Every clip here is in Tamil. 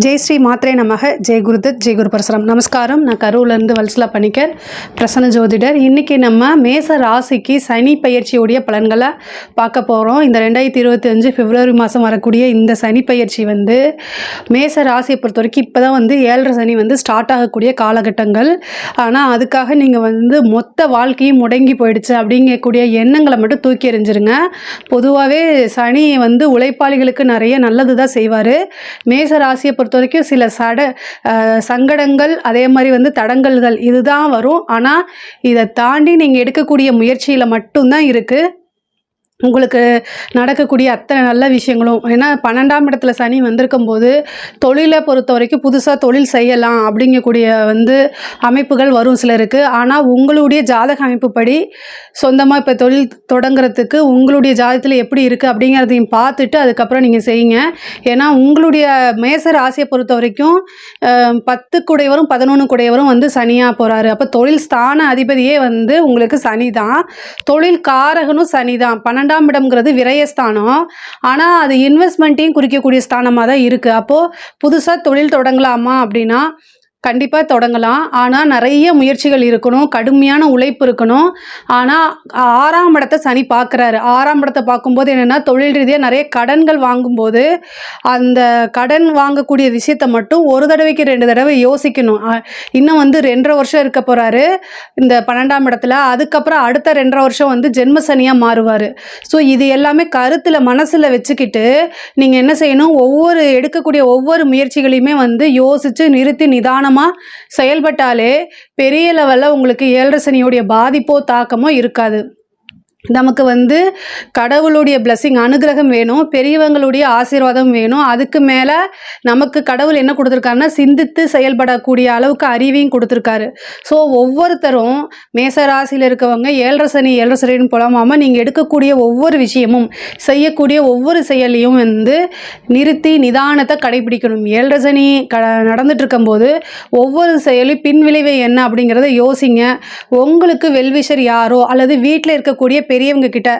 ஜெய் ஸ்ரீ மாத்ரே நமக. ஜெய் குருதத், ஜெய் குரு பரசுராம். நமஸ்காரம். நான் கரூர்லேருந்து வல்சலா பணிக்கர், பிரசன்ன ஜோதிடர். இன்றைக்கி நம்ம மேச ராசிக்கு சனி பயிற்சியுடைய பலன்களை பார்க்க போகிறோம். இந்த 2025 பிப்ரவரி மாதம் வரக்கூடிய இந்த சனி பயிற்சி மேச ராசியை பொறுத்த வரைக்கும் இப்போ தான் 7.5 சனி ஸ்டார்ட் ஆகக்கூடிய காலகட்டங்கள். ஆனால் அதுக்காக நீங்கள் மொத்த வாழ்க்கையும் முடங்கி போயிடுச்சு அப்படிங்கக்கூடிய எண்ணங்களை மட்டும் தூக்கி எறிஞ்சிருங்க. பொதுவாகவே சனி உழைப்பாளிகளுக்கு நிறைய நல்லது தான் செய்வார். மேச ராசியை பொறுத்த வரைக்கும் சில சங்கடங்கள், அதே மாதிரி தடங்கல்கள் இதுதான் வரும். ஆனால் இதை தாண்டி நீங்கள் எடுக்கக்கூடிய முயற்சியில் மட்டும்தான் இருக்குது உங்களுக்கு நடக்கக்கூடிய அத்தனை நல்ல விஷயங்களும். ஏன்னா 12ஆம் இடத்துல சனி வந்திருக்கும் போது தொழிலை பொறுத்த வரைக்கும் புதுசாக தொழில் செய்யலாம் அப்படிங்கக்கூடிய அமைப்புகள் வரும் சிலருக்கு. ஆனால் உங்களுடைய ஜாதக அமைப்புப்படி சொந்தமாக இப்போ தொழில் தொடங்குறதுக்கு உங்களுடைய ஜாதகத்தில் எப்படி இருக்குது அப்படிங்கிறதையும் பார்த்துட்டு அதுக்கப்புறம் நீங்கள் செய்யுங்க. ஏன்னா உங்களுடைய மேச ராசியை பொறுத்த வரைக்கும் 10 குடையவரும் 11 குடையவரும் சனியாக போகிறாரு. அப்போ தொழில் ஸ்தான அதிபதியே உங்களுக்கு சனி தான். தொழில் காரகனும் சனி தான். 12ஆம் இடம்ங்கிறது விரயஸ்தானம். ஆனால் அது இன்வெஸ்ட்மெண்ட்டையும் குறிக்கக்கூடிய ஸ்தானமாக தான் இருக்குது. அப்போது புதுசாக தொழில் தொடங்கலாமா அப்படின்னா கண்டிப்பாக தொடங்கலாம். ஆனால் நிறைய முயற்சிகள் இருக்கணும், கடுமையான உழைப்பு இருக்கணும். ஆனால் 6ஆம் இடத்தை சனி பார்க்குறாரு. 6ஆம் இடத்தை பார்க்கும்போது என்னென்னா தொழில் ரீதியாக நிறைய கடன்கள் வாங்கும்போது அந்த கடன் வாங்கக்கூடிய விஷயத்தை மட்டும் ஒரு தடவைக்கு 2 தடவை யோசிக்கணும். இன்னும் 2.5 வருஷம் இருக்க போகிறாரு இந்த 12ஆம் இடத்துல. அதுக்கப்புறம் அடுத்த 2.5 வருஷம் ஜென்ம சனியாக மாறுவார். ஸோ இது எல்லாமே கருத்தில் மனசில் வச்சுக்கிட்டு நீங்கள் என்ன செய்யணும், எடுக்கக்கூடிய ஒவ்வொரு முயற்சிகளையுமே யோசித்து நிறுத்தி நிதானம் செயல்பட்டாலே பெரிய லெவலில் உங்களுக்கு 7.5 சனியுடைய பாதிப்போ தாக்கமோ இருக்காது. நமக்கு கடவுளுடைய பிளஸிங், அனுகிரகம் வேணும், பெரியவங்களுடைய ஆசீர்வாதம் வேணும். அதுக்கு மேலே நமக்கு கடவுள் என்ன கொடுத்துருக்காருன்னா சிந்தித்து செயல்படக்கூடிய அளவுக்கு அறிவையும் கொடுத்துருக்காரு. ஸோ ஒவ்வொருத்தரும் மேசராசியில் இருக்கவங்க 7.5 சனின்னு புலமாமல் நீங்கள் எடுக்கக்கூடிய ஒவ்வொரு விஷயமும் செய்யக்கூடிய ஒவ்வொரு செயலையும் நிறுத்தி நிதானத்தை கடைபிடிக்கணும். 7.5 சனி நடந்துட்டு இருக்கும்போது ஒவ்வொரு செயலையும் பின்விளைவை என்ன அப்படிங்கிறத யோசிங்க. உங்களுக்கு வெல்விஷர் யாரோ அல்லது வீட்டில் இருக்கக்கூடிய பெரியவங்க கிட்ட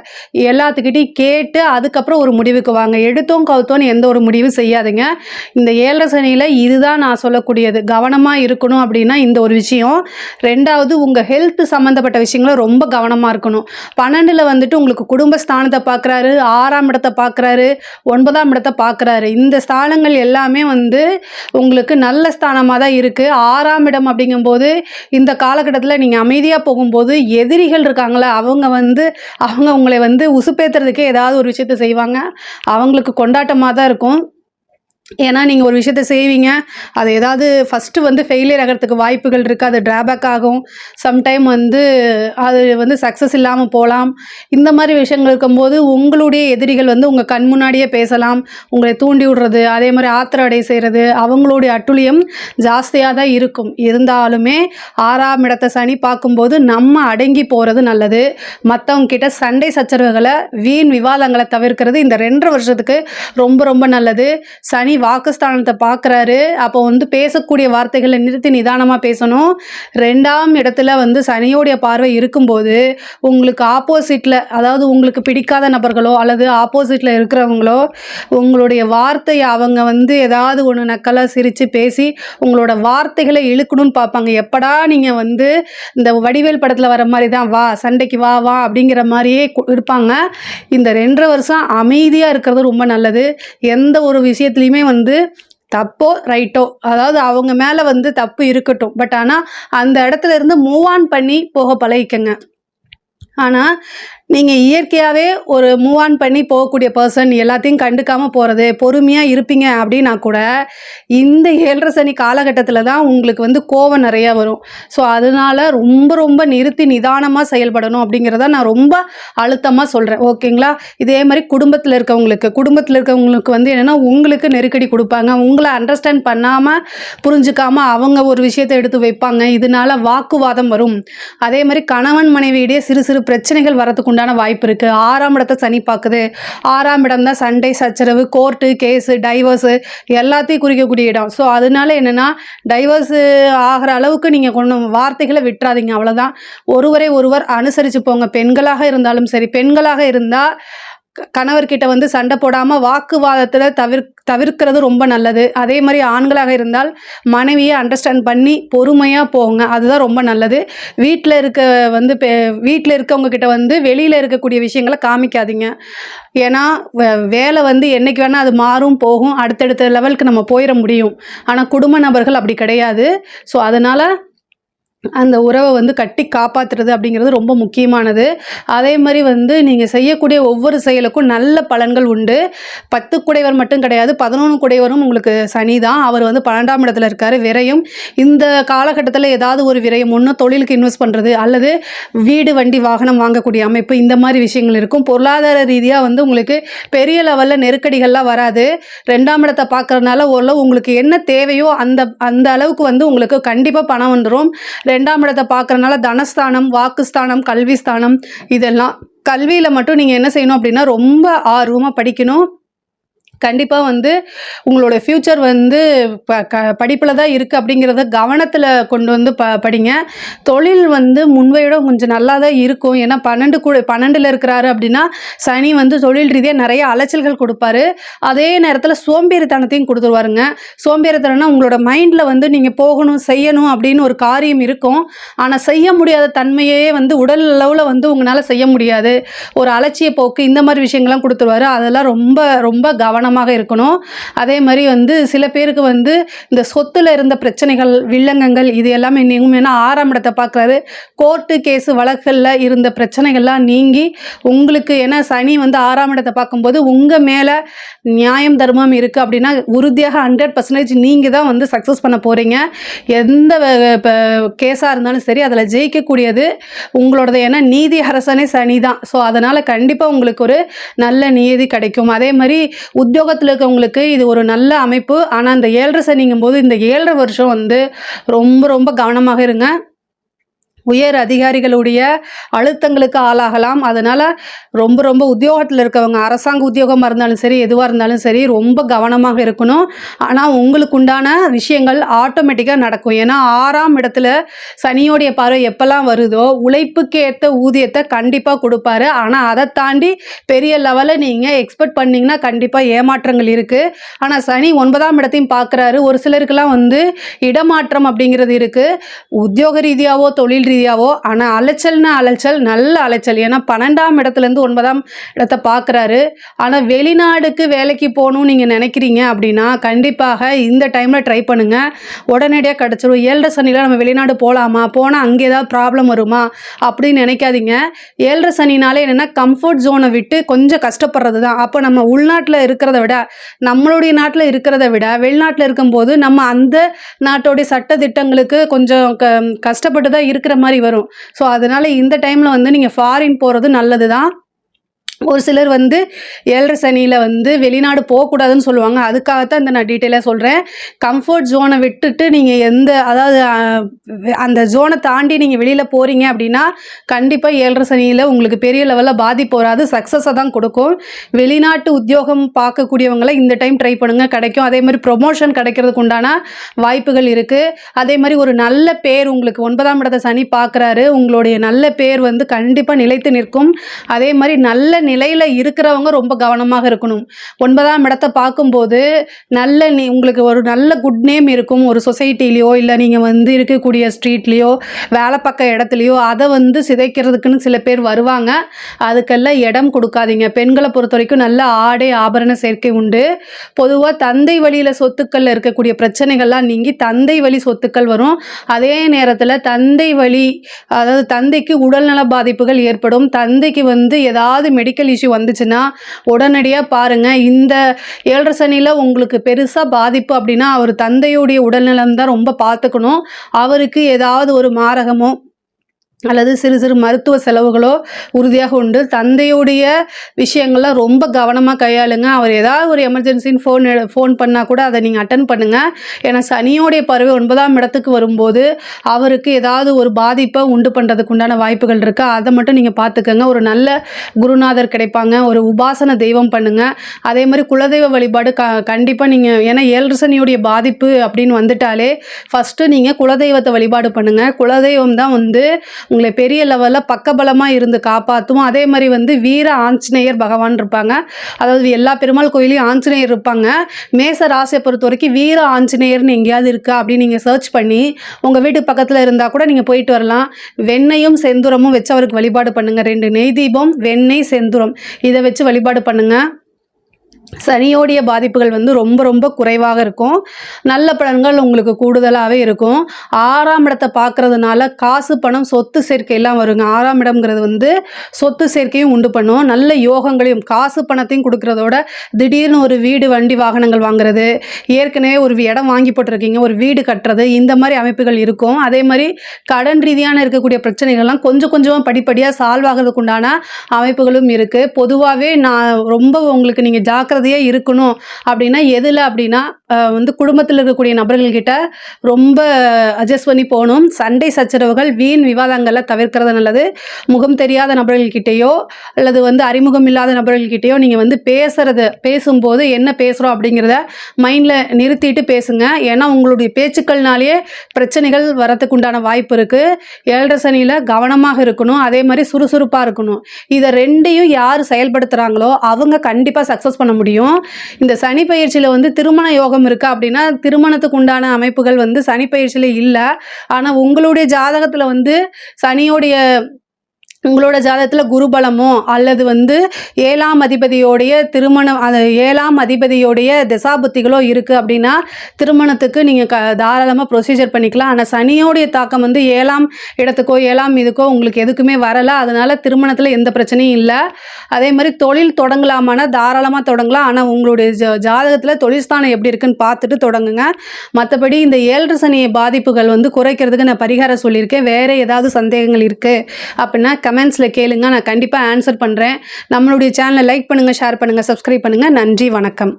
எல்லாத்துக்கிட்டையும் கேட்டு அதுக்கப்புறம் ஒரு முடிவுக்கு வாங்க. எடுத்தோம் கவுத்தோன்னு எந்த ஒரு முடிவு செய்யாதுங்க. இந்த 7.5 சனியில் இதுதான் நான் சொல்லக்கூடியது. கவனமாக இருக்கணும் அப்படின்னா இந்த ஒரு விஷயம். 2வது உங்கள் ஹெல்த் சம்மந்தப்பட்ட விஷயங்கள ரொம்ப கவனமாக இருக்கணும். 12ல் உங்களுக்கு குடும்பஸ்தானத்தை பார்க்குறாரு, 6ஆம் இடத்தை பார்க்குறாரு, 9ஆம் இடத்தை பார்க்குறாரு. இந்த ஸ்தானங்கள் எல்லாமே உங்களுக்கு நல்ல ஸ்தானமாக தான் இருக்குது. 6ஆம் இடம் அப்படிங்கும்போது இந்த காலகட்டத்தில் நீங்கள் அமைதியாக போகும்போது எதிரிகள் இருக்காங்களே அவங்க உங்களை உசுப்பேத்துறதுக்கே ஏதாவது ஒரு விஷயத்த செய்வாங்க. அவங்களுக்கு கொண்டாட்டமாக தான் இருக்கும். ஏன்னா நீங்கள் ஒரு விஷயத்தை செய்வீங்க, அது ஏதாவது ஃபஸ்ட்டு ஃபெயிலியர் ஆகிறதுக்கு வாய்ப்புகள் இருக்குது. அது ட்ராபேக் ஆகும். சம்டைம் அது சக்ஸஸ் இல்லாமல் போகலாம். இந்த மாதிரி விஷயங்கள் இருக்கும்போது உங்களுடைய எதிரிகள் உங்கள் கண் முன்னாடியே பேசலாம், உங்களை தூண்டி விடுறது, அதே மாதிரி ஆத்திர அடை செய்கிறது, அவங்களுடைய அட்டுழியம் ஜாஸ்தியாக தான் இருக்கும். இருந்தாலுமே 6ஆம் இடத்தை சனி பார்க்கும்போது நம்ம அடங்கி போகிறது நல்லது. மற்றவங்க கிட்ட சண்டை சச்சரவுகளை, வீண் விவாதங்களை தவிர்க்கிறது இந்த 2.5 வருஷத்துக்கு ரொம்ப ரொம்ப நல்லது. சனி வாக்குஸ்தானத்தை பார்க்குறாரு. அப்போ பேசக்கூடிய வார்த்தைகளை நிறுத்தி நிதானமாக பேசணும். 2ஆம் இடத்துல சனியோடைய பார்வை இருக்கும்போது உங்களுக்கு ஆப்போசிட்டில், அதாவது உங்களுக்கு பிடிக்காத நபர்களோ அல்லது ஆப்போசிட்டில் இருக்கிறவங்களோ உங்களுடைய வார்த்தையை அவங்க ஏதாவது ஒன்று நக்கலாக சிரித்து பேசி உங்களோட வார்த்தைகளை இழுக்கணும்னு பார்ப்பாங்க. எப்படா நீங்கள் இந்த வடிவேல் படத்தில் வர மாதிரி தான் வா சண்டைக்கு வா வா அப்படிங்கிற மாதிரியே இருப்பாங்க. இந்த 2.5 வருஷம் அமைதியாக இருக்கிறது ரொம்ப நல்லது. எந்த ஒரு விஷயத்துலையுமே தப்போ ரைட்டோ, அதாவது அவங்க மேலே தப்பு இருக்கட்டும், பட் ஆனால் அந்த இடத்துல இருந்து மூவ் ஆன் பண்ணி போக பழகிக்கங்க. ஆனால் நீங்கள் இயற்கையாகவே ஒரு மூவ் ஆன் பண்ணி போகக்கூடிய பர்சன், எல்லாத்தையும் கண்டுக்காமல் போகிறது, பொறுமையாக இருப்பீங்க அப்படின்னா கூட இந்த 7.5 சனி காலகட்டத்தில் தான் உங்களுக்கு கோபம் நிறையா வரும். ஸோ அதனால் ரொம்ப ரொம்ப நிறுத்தி நிதானமாக செயல்படணும் அப்படிங்கிறத நான் ரொம்ப அழுத்தமாக சொல்கிறேன். ஓகேங்களா? இதே மாதிரி குடும்பத்தில் இருக்கவங்களுக்கு என்னென்னா உங்களுக்கு நெருக்கடி கொடுப்பாங்க. உங்களை அண்டர்ஸ்டாண்ட் பண்ணாமல் புரிஞ்சுக்காமல் அவங்க ஒரு விஷயத்தை எடுத்து வைப்பாங்க. இதனால் வாக்குவாதம் வரும். அதே மாதிரி கணவன் மனைவியிடையே சிறு சிறு பிரச்சனைகள் வரதுக்கு வாய்ப்பு இருக்குது. 6ஆம் இடத்தை சனி பார்க்குது. 6ஆம் இடம் தான் சண்டை சச்சரவு, கோர்ட்டு கேஸு, டைவர்ஸு எல்லாத்தையும் குறிக்கக்கூடிய இடம். ஸோ அதனால என்னென்னா டைவர்ஸு ஆகிற அளவுக்கு நீங்கள் வார்த்தைகளை விட்டுறாதீங்க. அவ்வளோதான். ஒருவரை ஒருவர் அனுசரித்து போங்க. பெண்களாக இருந்தாலும் சரி, பெண்களாக இருந்தால் கணவர்கிட்ட வந்து சண்டை போடாமல் வாக்குவாதத்தில் தவிர்க்கிறது ரொம்ப நல்லது. அதே மாதிரி ஆண்களாக இருந்தால் மனைவியை அண்டர்ஸ்டாண்ட் பண்ணி பொறுமையாக போங்க, அதுதான் ரொம்ப நல்லது. வீட்டில் வீட்டில் இருக்கவங்க கிட்ட வந்து வெளியில் இருக்கக்கூடிய விஷயங்களை காமிக்காதீங்க. ஏன்னா வேலை வந்து என்றைக்கு வேணால் அது மாறும் போகும், அடுத்தடுத்த லெவலுக்கு நம்ம போயிட முடியும். ஆனால் குடும்ப நபர்கள் அப்படி கிடையாது. ஸோ அதனால் அந்த உறவை வந்து கட்டி காப்பாற்றுறது அப்படிங்கிறது ரொம்ப முக்கியமானது. அதே மாதிரி வந்து நீங்கள் செய்யக்கூடிய ஒவ்வொரு செயலுக்கும் நல்ல பலன்கள் உண்டு. 10 குடைவர் மட்டும் கிடையாது, 11 குடைவரும் உங்களுக்கு சனி தான். அவர் வந்து 12ஆம் இடத்துல இருக்கார். விரயம் இந்த காலகட்டத்தில் ஏதாவது ஒரு விரயம், ஒன்று தொழிலுக்கு இன்வெஸ்ட் பண்ணுறது அல்லது வீடு வண்டி வாகனம் வாங்கக்கூடிய அமைப்பு, இந்த மாதிரி விஷயங்கள் இருக்கும். பொருளாதார ரீதியாக வந்து உங்களுக்கு பெரிய லெவலில் நெருக்கடிகள்லாம் வராது. 2ஆம் இடத்தை பார்க்கறதுனால ஓரளவு உங்களுக்கு என்ன தேவையோ அந்த அளவுக்கு வந்து உங்களுக்கு கண்டிப்பாக பணம் வந்துடும். 2ஆம் இடத்தை பார்க்கறனால தனஸ்தானம், வாக்குஸ்தானம், கல்விஸ்தானம், இதெல்லாம். கல்வியில் மட்டும் நீங்கள் என்ன செய்யணும் அப்படின்னா ரொம்ப ஆர்வமாக படிக்கணும். கண்டிப்பாக வந்து உங்களோட ஃப்யூச்சர் வந்து படிப்பில் தான் இருக்குது அப்படிங்கிறத கவனத்தில் கொண்டு வந்து படிங்க. தொழில் வந்து முன்பையோட கொஞ்சம் நல்லா தான் இருக்கும். ஏன்னா 12 இருக்கிறாரு அப்படின்னா சனி வந்து தொழில் ரீதியாக நிறைய அலைச்சல்கள் கொடுப்பாரு. அதே நேரத்தில் சோம்பேறித்தனத்தையும் கொடுத்துருவாருங்க. சோம்பேறித்தனம்னா உங்களோட மைண்டில் வந்து நீங்கள் போகணும் செய்யணும் அப்படின்னு ஒரு காரியம் இருக்கும், ஆனால் செய்ய முடியாத தன்மையே வந்து உடல் அளவில் வந்து உங்களால் செய்ய முடியாது. ஒரு அலட்சிய போக்கு, இந்த மாதிரி விஷயங்கள்லாம் கொடுத்துருவாரு. அதெல்லாம் ரொம்ப ரொம்ப கவனமாக இருக்கணும். அதே மாதிரி வந்து சில பேருக்கு வந்து இந்த சொத்துல இருந்த பிரச்சனைகள், வில்லங்கங்கள், இது எல்லாமே நீங்கும். ஏன்னா 6ஆம் இடத்தை பார்க்குறாரு. கோர்ட்டு கேஸு வழக்குகளில் இருந்த பிரச்சனைகள்லாம் நீங்கி உங்களுக்கு, ஏன்னா சனி வந்து 6ஆம் இடத்தை பார்க்கும்போது உங்கள் மேலே நியாயம் தர்மம் இருக்குது அப்படின்னா உறுதியாக 100% நீங்கள் தான் வந்து சக்ஸஸ் பண்ண போகிறீங்க. எந்த கேஸாக இருந்தாலும் சரி அதில் ஜெயிக்கக்கூடியது உங்களோடது. ஏன்னா நீதி அரசனே சனி தான். ஸோ அதனால் கண்டிப்பாக உங்களுக்கு ஒரு நல்ல நீதி கிடைக்கும். அதே மாதிரி உத்தியோகத்தில் இருக்கவங்களுக்கு இது ஒரு நல்ல அமைப்பு. ஆனால் இந்த 7.5 சனிங்கும் போது இந்த 7.5 வருஷம் வந்து ரொம்ப ரொம்ப கவனமாக இருங்க. உயர் அதிகாரிகளுடைய அழுத்தங்களுக்கு ஆளாகலாம். அதனால் ரொம்ப ரொம்ப உத்தியோகத்தில் இருக்கவங்க, அரசாங்க உத்தியோகமாக இருந்தாலும் சரி எதுவாக இருந்தாலும் சரி ரொம்ப கவனமாக இருக்கணும். ஆனால் உங்களுக்கு உண்டான விஷயங்கள் ஆட்டோமேட்டிக்காக நடக்கும். ஏன்னா 6ஆம் இடத்துல சனியோடைய பார்வை எப்போல்லாம் வருதோ உழைப்புக்கு ஏற்ற ஊதியத்தை கண்டிப்பாக கொடுப்பாரு. ஆனால் அதை தாண்டி பெரிய லெவலில் நீங்கள் எக்ஸ்பெக்ட் பண்ணிங்கன்னா கண்டிப்பாக ஏமாற்றங்கள் இருக்குது. ஆனால் சனி 9ஆம் இடத்தையும் பார்க்குறாரு. ஒரு சிலருக்கெல்லாம் வந்து இடமாற்றம் அப்படிங்கிறது இருக்குது, உத்தியோக ரீதியாவோ தொழில் ரீதியாவோ. ஆனால் அலைச்சல்னா அலைச்சல், நல்ல அலைச்சல். ஏன்னா 12ஆம் இடத்துலேருந்து 9ஆம் இடத்தை பார்க்குறாரு. ஆனால் வெளிநாடுக்கு வேலைக்கு போகணும்னு நீங்கள் நினைக்கிறீங்க அப்படின்னா கண்டிப்பாக இந்த டைமில் ட்ரை பண்ணுங்கள், உடனடியாக கிடச்சிரும். 7.5 சனியில் நம்ம வெளிநாடு போகலாமா, போனால் அங்கே ஏதாவது ப்ராப்ளம் வருமா அப்படின்னு நினைக்காதீங்க. 7.5 சனினாலே என்னென்னா கம்ஃபர்ட் ஜோனை விட்டு கொஞ்சம் கஷ்டப்படுறது தான். அப்போ நம்ம உள்நாட்டில் இருக்கிறத விட, நம்மளுடைய நாட்டில் இருக்கிறத விட வெளிநாட்டில் இருக்கும்போது நம்ம அந்த நாட்டோடைய சட்ட திட்டங்களுக்கு கொஞ்சம் கஷ்டப்பட்டு தான் இருக்கிற மாதிரி வரும். ஸோ அதனால் இந்த டைமில் வந்து நீங்கள் ஃபாரின் போகிறது நல்லது தான். ஒரு சிலர் வந்து 7.5 சனியில் வந்து வெளிநாடு போகக்கூடாதுன்னு சொல்லுவாங்க. அதுக்காகத்தான் இந்த நான் டீட்டெயிலாக சொல்கிறேன். கம்ஃபர்ட் ஜோனை விட்டுட்டு நீங்கள் அதாவது அந்த ஜோனை தாண்டி நீங்கள் வெளியில் போகிறீங்க அப்படின்னா கண்டிப்பாக 7.5 சனியில் உங்களுக்கு பெரிய லெவலில் பாதிப்பு வராது, சக்ஸஸை தான் கொடுக்கும். வெளிநாட்டு உத்தியோகம் பார்க்கக்கூடியவங்களை இந்த டைம் ட்ரை பண்ணுங்கள், கிடைக்கும். அதே மாதிரி ப்ரொமோஷன் கிடைக்கிறதுக்கு உண்டான வாய்ப்புகள் இருக்குது. அதே மாதிரி ஒரு நல்ல பேர் உங்களுக்கு 9ஆம் இடத்தை சனி பார்க்குறாரு. உங்களுடைய நல்ல பேர் வந்து கண்டிப்பாக நிலைத்து நிற்கும். அதே மாதிரி நல்ல நிலையில் இருக்கிறவங்க ரொம்ப கவனமாக இருக்கணும். 9ஆம் இடத்தை பார்க்கும்போது உங்களுக்கு ஒரு நல்ல குட் நேம் இருக்கும். ஒரு சொசைட்டிலையோ இல்லை நீங்கள் வந்து இருக்கக்கூடிய ஸ்ட்ரீட்லேயோ வேலை பக்க இடத்துலையோ அதை வந்து சிதைக்கிறதுக்குன்னு சில பேர் வருவாங்க. அதுக்கெல்லாம் இடம் கொடுக்காதீங்க. பெண்களை பொறுத்த வரைக்கும் நல்ல ஆடை ஆபரண சேர்க்கை உண்டு. பொதுவாக தந்தை வழியில் சொத்துக்களில் இருக்கக்கூடிய பிரச்சனைகள்லாம் நீங்கி தந்தை வழி சொத்துக்கள் வரும். அதே நேரத்தில் தந்தை வழி, அதாவது தந்தைக்கு உடல்நல பாதிப்புகள் ஏற்படும். தந்தைக்கு வந்து ஏதாவது மெடிக்கல் இஷ்யூ வந்துச்சுன்னா உடனடியாக பாருங்கள். இந்த 7.5 சனியில் உங்களுக்கு பெருசாக பாதிப்பு அப்படின்னா அவர் தந்தையுடைய உடல்நலம் தான் ரொம்ப பார்த்துக்கணும். அவருக்கு ஏதாவது ஒரு மாரகமோ அல்லது சிறு சிறு மருத்துவ செலவுகளோ உறுதியாக உண்டு. தந்தையுடைய விஷயங்கள்லாம் ரொம்ப கவனமாக கையாளுங்க. அவர் ஏதாவது ஒரு எமர்ஜென்சின்னு ஃபோன் பண்ணால் கூட அதை நீங்கள் அட்டன் பண்ணுங்கள். ஏன்னா சனியோடைய பறவை 9ஆம் இடத்துக்கு வரும்போது அவருக்கு ஏதாவது ஒரு பாதிப்பை உண்டு பண்ணுறதுக்கு உண்டான வாய்ப்புகள் இருக்குது. அதை மட்டும் நீங்கள் பார்த்துக்கோங்க. ஒரு நல்ல குருநாதர் கிடைப்பாங்க. ஒரு உபாசன தெய்வம் பண்ணுங்கள். அதே மாதிரி குலதெய்வ வழிபாடு கண்டிப்பாக நீங்கள், ஏன்னா 7.5 சனியுடைய பாதிப்பு அப்படின்னு வந்துட்டாலே ஃபஸ்ட்டு நீங்கள் குலதெய்வத்தை வழிபாடு பண்ணுங்கள். குலதெய்வம் தான் வந்து உங்களை பெரிய லெவலில் பக்கபலமாக இருந்து காப்பாற்றும். அதே மாதிரி வந்து வீர ஆஞ்சநேயர் பகவான் இருப்பாங்க. அதாவது எல்லா பெருமாள் கோயிலையும் ஆஞ்சநேயர் இருப்பாங்க. மேச ராசியை பொறுத்த வரைக்கும் வீர ஆஞ்சநேயர்னு எங்கேயாவது இருக்கா அப்படின்னு நீங்கள் சர்ச் பண்ணி உங்கள் வீட்டு பக்கத்தில் இருந்தால் கூட நீங்கள் போயிட்டு வரலாம். வெண்ணையும் செந்துரமும் வச்சு அவருக்கு வழிபாடு பண்ணுங்கள். 2 நெய் தீபம், வெண்ணெய், செந்துரம் இதை வச்சு வழிபாடு பண்ணுங்கள். சனியோடைய பாதிப்புகள் வந்து ரொம்ப ரொம்ப குறைவாக இருக்கும். நல்ல பலன்கள் உங்களுக்கு கூடுதலாகவே இருக்கும். 6ஆம் இடத்தை பார்க்கறதுனால காசு பணம் சொத்து சேர்க்கையெல்லாம் வருங்க. 6ஆம் இடம்ங்கிறது வந்து சொத்து சேர்க்கையும் உண்டு பண்ணும். நல்ல யோகங்களையும் காசு பணத்தையும் கொடுக்கறதோட திடீர்னு ஒரு வீடு வண்டி வாகனங்கள் வாங்குறது, ஏற்கனவே ஒரு இடம் வாங்கி போட்டிருக்கீங்க ஒரு வீடு கட்டுறது, இந்த மாதிரி அமைப்புகள் இருக்கும். அதே மாதிரி கடன் ரீதியான இருக்கக்கூடிய பிரச்சனைகள்லாம் கொஞ்சம் கொஞ்சமாக படிப்படியாக சால்வ் ஆகிறதுக்கு உண்டான அமைப்புகளும் இருக்குது. பொதுவாகவே நான் ரொம்ப உங்களுக்கு நீங்கள் ஜாக்கிரதையாக இருக்கணும் அப்படின்னா எதில் அப்படின்னா வந்து குடும்பத்தில் இருக்கக்கூடிய நபர்கள்கிட்ட ரொம்ப அட்ஜஸ்ட் பண்ணி போகணும். சண்டை சச்சரவுகள் வீண் விவாதங்களை தவிர்க்கிறது நல்லது. முகம் தெரியாத நபர்கள்கிட்டையோ அல்லது வந்து அறிமுகம் இல்லாத நபர்கள்கிட்டையோ நீங்கள் வந்து பேசும்போது என்ன பேசுகிறோம் அப்படிங்கிறத மைண்டில் நிறுத்திட்டு பேசுங்க. ஏன்னா உங்களுடைய பேச்சுக்கள்னாலேயே பிரச்சனைகள் வரத்துக்கு உண்டான வாய்ப்பு இருக்குது. 7 சனியில் கவனமாக இருக்கணும். அதே மாதிரி சுறுசுறுப்பாக இருக்கணும். இதை 2ஐயும் யார் செயல்படுத்துகிறாங்களோ அவங்க கண்டிப்பாக சக்ஸஸ் பண்ண முடியும். இந்த சனி பயிற்சியில் வந்து திருமண யோகம் இருக்கா அப்படின்னா திருமணத்துக்கு உண்டான அமைப்புகள் வந்து சனி பயிற்சியில் இல்லை. ஆனால் உங்களுடைய ஜாதகத்தில் வந்து உங்களோட ஜாதகத்தில் குருபலமோ அல்லது வந்து 7ஆம் அதிபதியோடைய திருமணம் 7ஆம் அதிபதியோடைய திசாபுத்திகளோ இருக்குது அப்படின்னா திருமணத்துக்கு நீங்கள் தாராளமாக ப்ரொசீஜர் பண்ணிக்கலாம். ஆனால் சனியோடைய தாக்கம் வந்து 7ஆம் இடத்துக்கோ 7ஆம் இதுக்கோ உங்களுக்கு எதுக்குமே வரலை. அதனால் திருமணத்தில் எந்த பிரச்சனையும் இல்லை. அதே மாதிரி தொழில் தொடங்கலாமான்னா தாராளமாக தொடங்கலாம். ஆனால் உங்களுடைய ஜாதகத்தில் தொழில் ஸ்தானம் எப்படி இருக்குன்னு பார்த்துட்டு தொடங்குங்க. மற்றபடி இந்த 7 சனி பாதிப்புகள் வந்து குறைக்கிறதுக்கு நான் பரிகாரம் சொல்லியிருக்கேன். வேறு ஏதாவது சந்தேகங்கள் இருக்குது அப்படின்னா கமெண்ட்ஸில் கேளுங்க. நான் கண்டிப்பாக ஆன்சர் பண்ணுறேன். நம்மளுடைய சேனலை லைக் பண்ணுங்கள், ஷேர் பண்ணுங்கள், சப்ஸ்கிரைப் பண்ணுங்கள். நன்றி, வணக்கம்.